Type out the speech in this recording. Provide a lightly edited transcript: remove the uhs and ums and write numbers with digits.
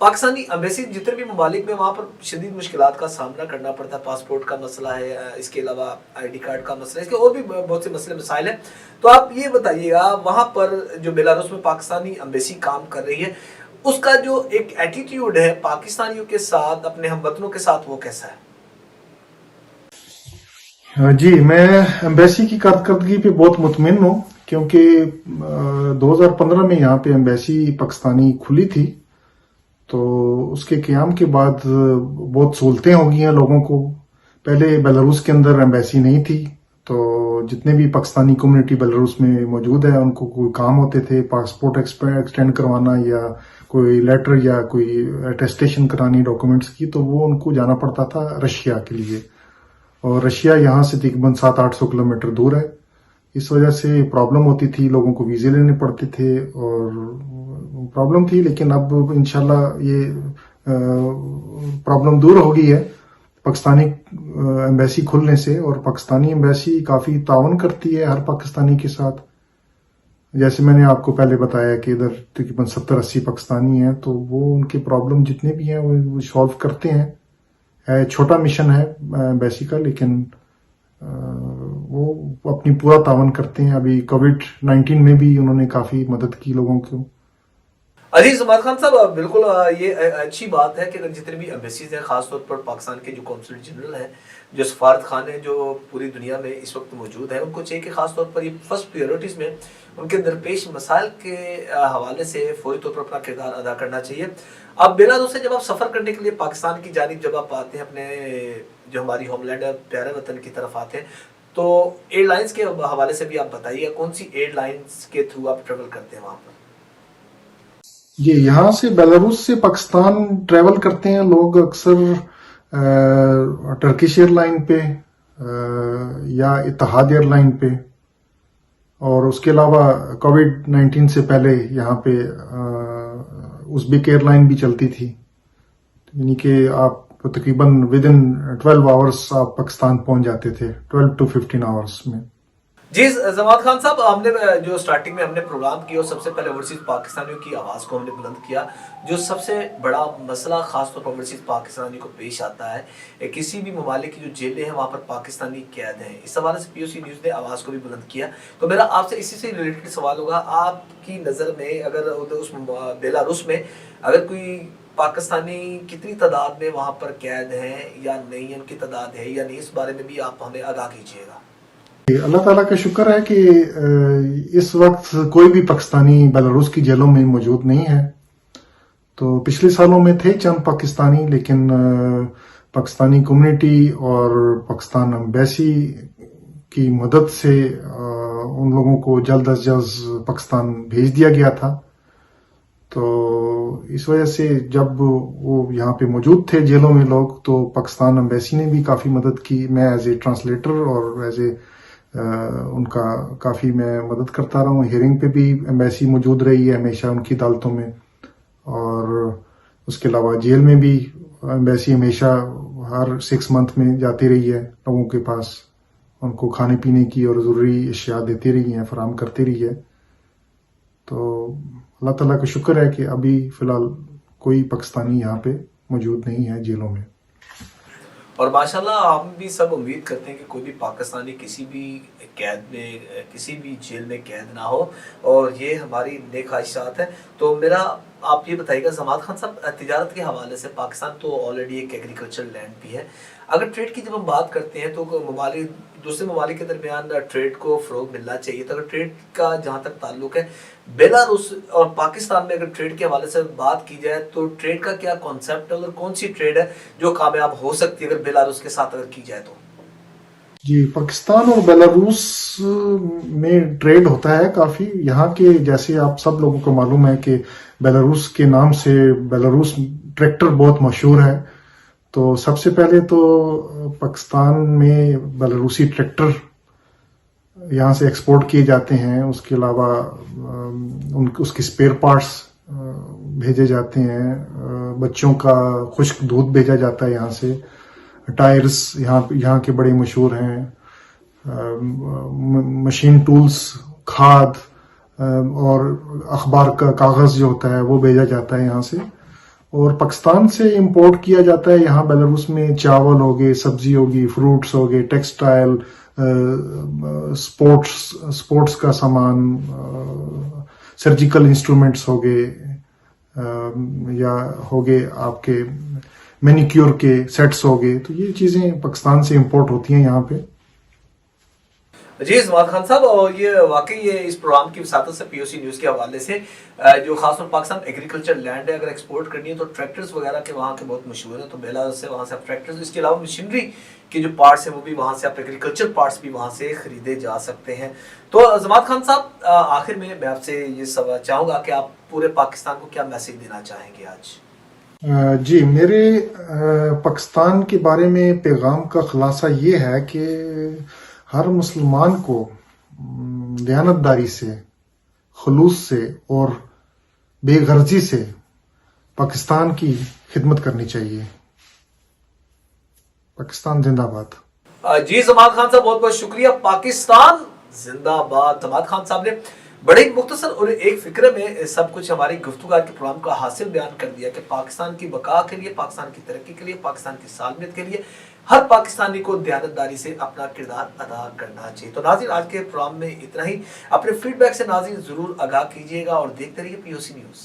Pakistani embassy جتنے بھی ممالک میں وہاں پر شدید مشکلات کا سامنا کرنا پڑتا ہے. پاسپورٹ کا مسئلہ ہے, اس کے علاوہ آئی ڈی کارڈ کا مسئلہ ہے, اس کے اور بھی بہت سے مسئلے مسائل ہیں. تو آپ یہ بتائیے گا وہاں پر جو بیلاروس میں پاکستانی امبیسی کام کر رہی ہے اس کا جو ایک ایٹیٹیوڈ ہے پاکستانیوں کے ساتھ, اپنے ہم وطنوں کے ساتھ, وہ کیسا ہے؟ جی, میں ایمبیسی کی کارکردگی پہ بہت مطمئن ہوں, کیونکہ 2015 میں یہاں پہ ایمبیسی پاکستانی کھلی تھی. تو اس کے قیام کے بعد بہت سہولتیں ہو گئی ہیں لوگوں کو. پہلے بیلاروس کے اندر ایمبیسی نہیں تھی, تو جتنے بھی پاکستانی کمیونٹی بیلاروس میں موجود ہے ان کو کوئی کام ہوتے تھے, پاسپورٹ ایکسٹینڈ کروانا یا کوئی لیٹر یا کوئی اٹیسٹیشن کرانی ڈاکومنٹس کی, تو وہ ان کو جانا پڑتا تھا رشیا کے لیے. اور رشیا یہاں سے تقریباً 700-800 کلومیٹر دور ہے. اس وجہ سے پرابلم ہوتی تھی, لوگوں کو ویزے لینے پڑتے تھے اور پرابلم تھی. لیکن اب انشاءاللہ یہ پرابلم دور ہو گئی ہے پاکستانی ایمبیسی کھلنے سے. اور پاکستانی ایمبیسی کافی تعاون کرتی ہے ہر پاکستانی کے ساتھ. جیسے میں نے آپ کو پہلے بتایا کہ ادھر تقریباً 70-80 پاکستانی ہیں, تو وہ ان کے پرابلم جتنے بھی ہیں وہ سالو کرتے ہیں. چھوٹا مشن ہے ایمبیسی کا, لیکن وہ اپنی پورا تعاون کرتے ہیں. ابھی کووڈ-19 میں بھی انہوں نے کافی مدد کی لوگوں کو. عزیز زماد خان صاحب, بالکل یہ اچھی بات ہے کہ جتنے بھی ایمبیسیز ہیں, خاص طور پر پاکستان کے جو قونصل جنرل ہیں, جو سفارت خانے جو پوری دنیا میں اس وقت موجود ہیں, ان کو چاہیے کہ خاص طور پر یہ فرسٹ پریورٹیز میں ان کے درپیش مسائل کے حوالے سے فوری طور پر اپنا کردار ادا کرنا چاہیے. اب بیلاروس سے جب آپ سفر کرنے کے لیے پاکستان کی جانب جب آپ آتے ہیں, اپنے جو ہماری ہوم لینڈ ہے پیارے وطن کی طرف آتے ہیں, تو ایئر لائنس کے حوالے سے بھی آپ بتائیے کون سی ایئر لائنس کے تھرو آپ ٹریول کرتے ہیں وہاں پر؟ جی, یہاں سے بیلاروس سے پاکستان ٹریول کرتے ہیں لوگ اکثر ٹرکش ایئر لائن پہ یا اتحاد ایئر لائن پہ. اور اس کے علاوہ کووڈ-19 سے پہلے یہاں پہ ازبک ایئر لائن بھی چلتی تھی, یعنی کہ آپ تقریباً ود ان 12 آورس آپ پاکستان پہنچ جاتے تھے, 12 to 15 آورس میں. جی زماد خان صاحب, ہم نے جو سٹارٹنگ میں ہم نے پروگرام کیا اور سب سے پہلے اوورسیز پاکستانیوں کی آواز کو ہم نے بلند کیا. جو سب سے بڑا مسئلہ خاص طور پر اوورسیز پاکستانیوں کو پیش آتا ہے, کسی بھی ممالک کی جو جیلیں ہیں وہاں پر پاکستانی قید ہیں, اس حوالے سے پی او سی نیوز نے آواز کو بھی بلند کیا. تو میرا آپ سے اسی سے ریلیٹڈ سوال ہوگا, آپ کی نظر میں اگر اس بیلاروس میں اگر کوئی پاکستانی کتنی تعداد میں وہاں پر قید ہیں یا نہیں, ان کی تعداد ہے یا نہیں, اس بارے میں بھی آپ ہمیں آگاہ کیجیے گا. اللہ تعالیٰ کا شکر ہے کہ اس وقت کوئی بھی پاکستانی بیلاروس کی جیلوں میں موجود نہیں ہے. تو پچھلے سالوں میں تھے چند پاکستانی, لیکن پاکستانی کمیونٹی اور پاکستان ایمبیسی کی مدد سے ان لوگوں کو جلد از جلد پاکستان بھیج دیا گیا تھا. تو اس وجہ سے جب وہ یہاں پہ موجود تھے جیلوں میں لوگ, تو پاکستان ایمبیسی نے بھی کافی مدد کی. میں ایز اے ٹرانسلیٹر اور ایز اے ان کا کافی میں مدد کرتا رہا ہوں. ہیئرنگ پہ بھی ایمبیسی موجود رہی ہے ہمیشہ ان کی عدالتوں میں, اور اس کے علاوہ جیل میں بھی ایمبیسی ہمیشہ ہر 6 منتھ میں جاتی رہی ہے لوگوں کے پاس, ان کو کھانے پینے کی اور ضروری اشیاء دیتی رہی ہیں, فراہم کرتی رہی ہے. تو اللہ تعالیٰ کا شکر ہے کہ ابھی فی الحال کوئی پاکستانی یہاں پہ موجود نہیں ہے جیلوں میں. اور ماشاءاللہ ہم بھی سب امید کرتے ہیں کہ کوئی بھی پاکستانی کسی بھی قید میں, کسی بھی جیل میں قید نہ ہو, اور یہ ہماری نیک خواہشات ہیں. تو میرا آپ یہ بتائیے گا زماد خان صاحب, تجارت کے حوالے سے پاکستان تو آلریڈی ایک ایگریکلچر لینڈ بھی ہے. اگر ٹریڈ کی جب ہم بات کرتے ہیں تو دوسرے ممالک کے درمیان ٹریڈ کو فروغ ملنا چاہیے. تو اگر ٹریڈ کا جہاں تک تعلق ہے بیلاروس اور پاکستان میں, اگر ٹریڈ کے حوالے سے بات کی جائے تو ٹریڈ کا کیا کانسیپٹ ہے, اور کون سی ٹریڈ ہے جو کامیاب ہو سکتی ہے اگر بیلاروس کے ساتھ اگر کی جائے تو؟ جی, پاکستان اور بیلاروس میں ٹریڈ ہوتا ہے کافی. یہاں کے جیسے آپ سب لوگوں کو معلوم ہے کہ بیلاروس کے نام سے بیلاروس ٹریکٹر بہت مشہور ہے. تو سب سے پہلے تو پاکستان میں بیلاروسی ٹریکٹر یہاں سے ایکسپورٹ کیے جاتے ہیں. اس کے علاوہ اس کے اسپیئر پارٹس بھیجے جاتے ہیں, بچوں کا خشک دودھ بھیجا جاتا ہے یہاں سے, ٹائرز یہاں کے بڑے مشہور ہیں, مشین ٹولز, کھاد اور اخبار کا کاغذ جو ہوتا ہے وہ بھیجا جاتا ہے یہاں سے. اور پاکستان سے امپورٹ کیا جاتا ہے. یہاں بیلاروس میں چاول ہو گئے, سبزی ہوگی, فروٹس ہو گئے, ٹیکسٹائل, سپورٹس کا سامان, سرجیکل انسٹرومنٹس ہو گئے, یا ہو گئے آپ کے مینیکیور کے سیٹس ہو گئے. تو یہ چیزیں پاکستان سے امپورٹ ہوتی ہیں یہاں پہ. جی زماد خان صاحب, اور یہ واقعی یہ اس پروگرام کی وساطت سے پی او سی نیوز کے حوالے سے جو خاص طور پاکستان ایگریکلچر لینڈ ہے, اگر ایکسپورٹ کرنی ہے تو ٹریکٹرز وغیرہ کے وہاں کے بہت مشہور ہیں, تو بیلا سے وہاں سے آپ ٹریکٹرز, اس کے علاوہ مشینری کے جو پارٹس ہیں وہ بھی وہاں سے, آپ ایگریکلچر پارٹس بھی وہاں سے خریدے جا سکتے ہیں. تو زماد خان صاحب, آخر میں آپ سے یہ سوال چاہوں گا کہ آپ پورے پاکستان کو کیا میسج دینا چاہیں گے آج؟ جی, میرے پاکستان کے بارے میں پیغام کا خلاصہ یہ ہے کہ ہر مسلمان کو دیانتداری سے, خلوص سے اور بے غرضی سے پاکستان کی خدمت کرنی چاہیے. پاکستان زندہ باد. جی زماد خان صاحب, بہت بہت شکریہ. پاکستان زندہ باد. زماد خان صاحب نے بڑے ہی مختصر اور ایک فکرے میں سب کچھ ہماری گفتگو کے پروگرام کا حاصل بیان کر دیا کہ پاکستان کی بقا کے لیے, پاکستان کی ترقی کے لیے, پاکستان کی سالمیت کے لیے ہر پاکستانی کو دیانتداری سے اپنا کردار ادا کرنا چاہیے. تو ناظرین, آج کے پروگرام میں اتنا ہی. اپنے فیڈ بیک سے ناظرین ضرور آگاہ کیجیے گا اور دیکھتے رہیے پی او سی نیوز.